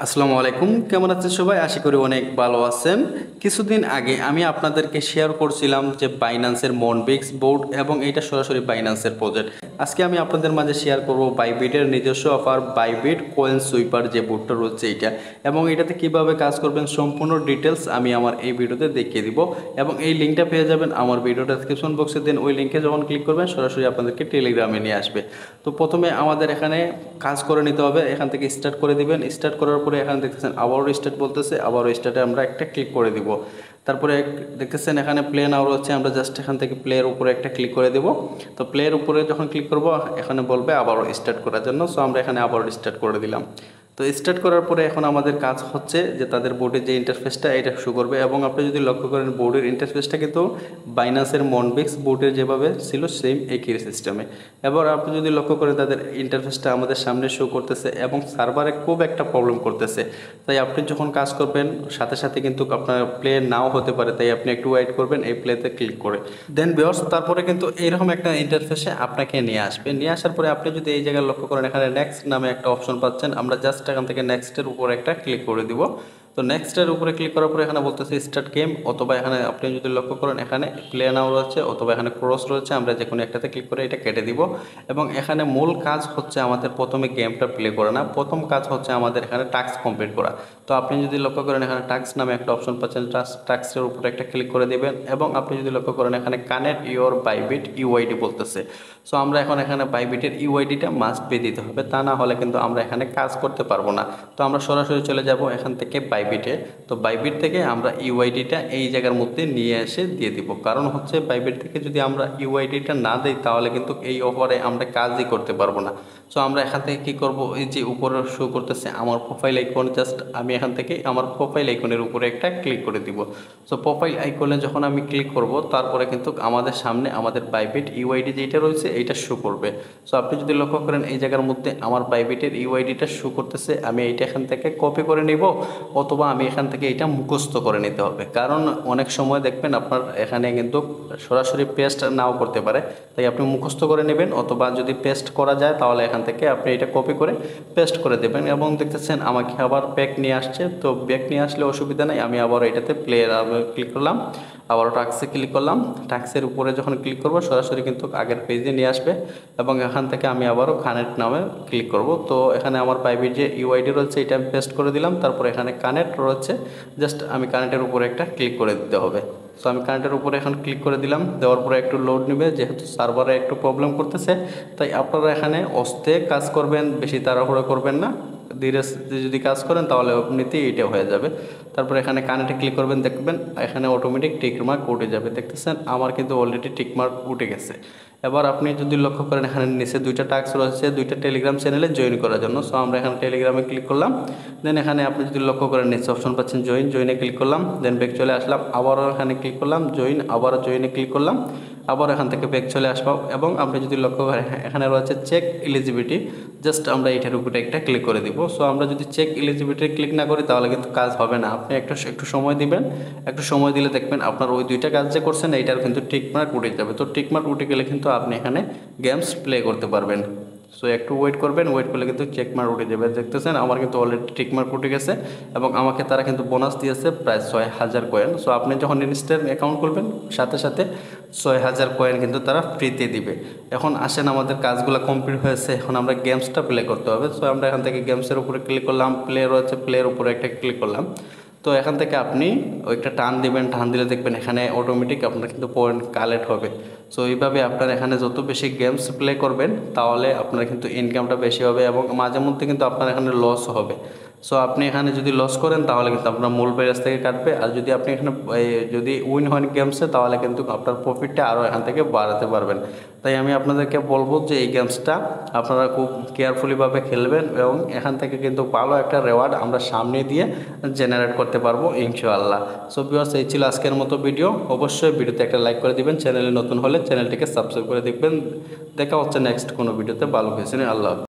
আসসালামু আলাইকুম, কেমন আছেন সবাই? আশা করি অনেক ভালো আছেন। কিছুদিন আগে আমি আপনাদেরকে শেয়ার করছিলাম যে বাইন্যান্সের মনবিক্স বোর্ড এবং এটা সরাসরি বাইন্যান্সের প্রজেক্ট। আজকে আমি আপনাদের মাঝে শেয়ার করব বাইবিটের নিজস্ব অফার বাইবিট কয়েন সুইপার যে বোর্ডটা রয়েছে এইটা, এবং এটাতে কিভাবে কাজ করবেন সম্পূর্ণ ডিটেলস আমি আমার এই ভিডিওতে দেখিয়ে দিব। এবং এই লিঙ্কটা পেয়ে যাবেন আমার ভিডিও ডেসক্রিপশন বক্সে। দেন ওই লিঙ্কে যখন ক্লিক করবেন সরাসরি আপনাদেরকে টেলিগ্রামে নিয়ে আসবে। তো প্রথমে আমাদের এখানে কাজ করে নিতে হবে, এখান থেকে স্টার্ট করে দিবেন। স্টার্ট করার পরে এখানে দেখতেছেন আবারও স্টার্ট বলতেছে, আবারও স্টার্টে আমরা একটা ক্লিক করে দিব। তারপরে দেখতেছেন এখানে প্লে নাও রয়েছে, আমরা জাস্ট এখান থেকে প্লের উপরে একটা ক্লিক করে দেব। তো প্লের উপরে যখন ক্লিক করব এখানে বলবে আবারও স্টার্ট করার জন্য, সো আমরা এখানে আবারও স্টার্ট করে দিলাম। তো স্টার্ট করার পরে এখন আমাদের কাজ হচ্ছে যে তাদের বোর্ডের যে ইন্টারফেসটা এটা শো করবে। এবং আপনি যদি লক্ষ্য করেন বোর্ডের ইন্টারফেসটা কিন্তু বাইন্যান্সের মনবিক্স বোর্ডের যেভাবে ছিল সেম একই সিস্টেমে। এবার আপনি যদি লক্ষ্য করেন তাদের ইন্টারফেসটা আমাদের সামনে শো করতেছে এবং সার্ভারে খুব একটা প্রবলেম করতেছে। তাই আপনি যখন কাজ করবেন সাথে সাথে কিন্তু আপনার প্লে নাও হতে পারে, তাই আপনি একটু ওয়েট করবেন এই প্লেতে ক্লিক করে। দেন ভিউয়ার্স তারপরে কিন্তু এইরকম একটা ইন্টারফেসে আপনাকে নিয়ে আসবে। নিয়ে আসার পরে আপনি যদি এই জায়গায় লক্ষ্য করেন এখানে নেক্সট নামে একটা অপশন পাচ্ছেন, আমরা জাস্ট এখান থেকে নেক্সটের উপর একটা ক্লিক করে দিব। তো নেক্সটের উপরে ক্লিক করার পরে এখানে বলতেছে স্টার্ট গেম, অথবা এখানে আপনি যদি লক্ষ্য করেন এখানে প্লে নাও রয়েছে অথবা এখানে ক্রস রয়েছে, আমরা যে কোনো একটাতে ক্লিক করে এটা কেটে দিব। এবং এখানে মূল কাজ হচ্ছে আমাদের প্রথমে গেমটা প্লে করা না, প্রথম কাজ হচ্ছে আমাদের এখানে টাস্ক কমপ্লিট করা। তো আপনি যদি লক্ষ্য করেন এখানে টাস্ক নামে একটা অপশন পাচ্ছেন, টাস্কের উপরে একটা ক্লিক করে দিবেন। এবং আপনি যদি লক্ষ্য করেন এখানে কানেক্ট ইউর বাইবিট ইউআইডি বলতেছে। সো আমরা এখন এখানে বাইবিটের ইউআইডিটা মাস্ট পে দিতে হবে, তা না হলে কিন্তু আমরা এখানে কাজ করতে পারবো না। তো আমরা সরাসরি চলে যাব এখান থেকে বাইবিটে। তো বাইবিট থেকে আমরা ইউআইডিটা এই জায়গার মধ্যে নিয়ে এসে দিয়ে দিব। কারণ হচ্ছে বাইবিট থেকে যদি আমরা ইউআইডিটা না দিই তাহলে কিন্তু এই অফারে আমরা কাজই করতে পারবো না। সো আমরা এখান থেকে কী করবো, এই যে উপরে শো করতেছে আমার প্রোফাইল আইকন, জাস্ট আমি এখান থেকে আমার প্রোফাইল আইকনের উপরে একটা ক্লিক করে দিব। সো প্রোফাইল আইকনে যখন আমি ক্লিক করব তারপরে কিন্তু আমাদের সামনে আমাদের বাইবিট ইউআইডি যেটা রয়েছে এইটা শো করবে। সো আপনি যদি লক্ষ্য করেন এই জায়গার মধ্যে আমার বাইবিটের ইউআইডিটা শো করতেছে, আমি এইটা এখান থেকে কপি করে নিব অথবা আমি এখান থেকে এটা মুখস্থ করে নিতে হবে। কারণ অনেক সময় দেখবেন আপনার এখানে কিন্তু সরাসরি পেস্ট নাও করতে পারে, তাই আপনি মুখস্থ করে নেবেন, অথবা যদি পেস্ট করা যায় তাহলে এখান থেকে আপনি এটা কপি করে পেস্ট করে দেবেন। এবং দেখতেছেন আমাকে আবার ব্যাক নিয়ে আসছে, তো ব্যাক নিয়ে আসলে অসুবিধা নেই, আমি আবার এটাতে প্লে ক্লিক করলাম, আবারও টাক্সে ক্লিক করলাম। টাক্সের উপরে যখন ক্লিক করব সরাসরি কিন্তু আগের পেজে নিয়ে আসবে। এবং এখান থেকে আমি আবারও কানেক্ট নামে ক্লিক করব। তো এখানে আমার বাইবিট যে ইউআইডি রয়েছে এটা আমি পেস্ট করে দিলাম, তারপর এখানে কানেক্ট রয়েছে, জাস্ট আমি কানেক্টের উপরে একটা ক্লিক করে দিতে হবে। সো আমি কানেক্টের উপরে এখন ক্লিক করে দিলাম, দেওয়ার পরে একটু লোড নেবে, যেহেতু সার্ভারে একটু প্রবলেম করতেছে তাই আপনারা এখানে আস্তে কাজ করবেন, বেশি তাড়াহুড়ো করবেন না। ধীরে যদি কাজ করেন তাহলে এমনিতেই এটা হয়ে যাবে। তারপর এখানে কানেক্টে ক্লিক করবেন, দেখবেন এখানে অটোমেটিক টিকমার্ক উঠে যাবে। দেখতেছেন আমার কিন্তু অলরেডি টিকমার্ক উঠে গেছে। এবার আপনি যদি লক্ষ্য করেন এখানে নিচে দুইটা টাস্ক রয়েছে, দুইটা টেলিগ্রাম চ্যানেলে জয়েন করার জন্য। সো আমরা এখানে টেলিগ্রামে ক্লিক করলাম। দেন এখানে আপনি যদি লক্ষ্য করেন নিচে অপশন পাচ্ছেন জয়েনে ক্লিক করলাম। দেন ব্যাক চলে আসলাম, আবারও এখানে ক্লিক করলাম জয়েন, আবারও জয়েনে ক্লিক করলাম, আবার এখান থেকে ব্যাক চলে আসবো। এবং আপনি যদি লক্ষ্য করেন এখানে রয়েছে চেক এলিজিবিলিটি, জাস্ট আমরা এইটার উপরে একটা ক্লিক করে দিব। সো আমরা যদি চেক এলিজিবিলিটি ক্লিক না করি তাহলে কিন্তু কাজ হবে না। আপনি একটু সময় দিবেন, একটু সময় দিলে দেখবেন আপনার ওই দুইটা কাজ যে করছেন এইটার কিন্তু টিকমার্ক উঠে যাবে। তো টিকমার্ক উঠে গেলে কিন্তু আপনি এখানে গেমস প্লে করতে পারবেন। সো একটু ওয়েট করবেন, ওয়েট করলে কিন্তু চেকমার্ক উঠে যাবে। দেখতেছেন আমার কিন্তু অলরেডি টিকমার্ক উঠে গেছে এবং আমাকে তারা কিন্তু বোনাস দিয়েছে প্রায় 6000 কয়েন। সো আপনি যখন ইনস্ট্যান্ট অ্যাকাউন্ট খুলবেন সাথে সাথে 6000 কয়েন কিন্তু তারা ফ্রিতে দিবে। এখন আসেন আমাদের কাজগুলো কমপ্লিট হয়েছে, এখন আমরা গেমসটা প্লে করতে হবে। সো আমরা এখান থেকে গেমসের উপরে ক্লিক করলাম, প্লে রয়েছে প্লের উপরে একটা ক্লিক করলাম। তো এখান থেকে আপনি ওইটা টান দিবেন, টান দিলে দেখবেন এখানে অটোমেটিক আপনার কিন্তু পয়েন্ট কালেক্ট হবে। সো এইভাবে আপনার এখানে যত বেশি গেমস প্লে করবেন তাহলে আপনার কিন্তু ইনকামটা বেশি হবে এবং মাঝে মধ্যে কিন্তু আপনার এখানে লস হবে। সো আপনি এখানে যদি লস করেন তাহলে কিন্তু আপনার মূল ব্যালেন্স থেকে কাটবে, আর যদি আপনি এখানে যদি উইন হন গেমসে তাহলে কিন্তু আপনার প্রফিটটা আরও এখান থেকে বাড়াতে পারবেন। তাই আমি আপনাদেরকে বলবো যে এই গেমসটা আপনারা খুব কেয়ারফুলিভাবে খেলবেন এবং এখান থেকে কিন্তু ভালো একটা রেওয়ার্ড আমরা সামনে দিয়ে জেনারেট করতে পারবো ইনশাআল্লাহ। সো ভিউয়ার্স এই ছিল আজকের মতো ভিডিও। অবশ্যই ভিডিওতে একটা লাইক করে দিবেন, চ্যানেলে নতুন হলে চ্যানেলটিকে সাবস্ক্রাইব করে দেখবেন। দেখা হচ্ছে নেক্সট কোনো ভিডিওতে। ভালো কিছু নেই, আল্লাহ হাফেজ।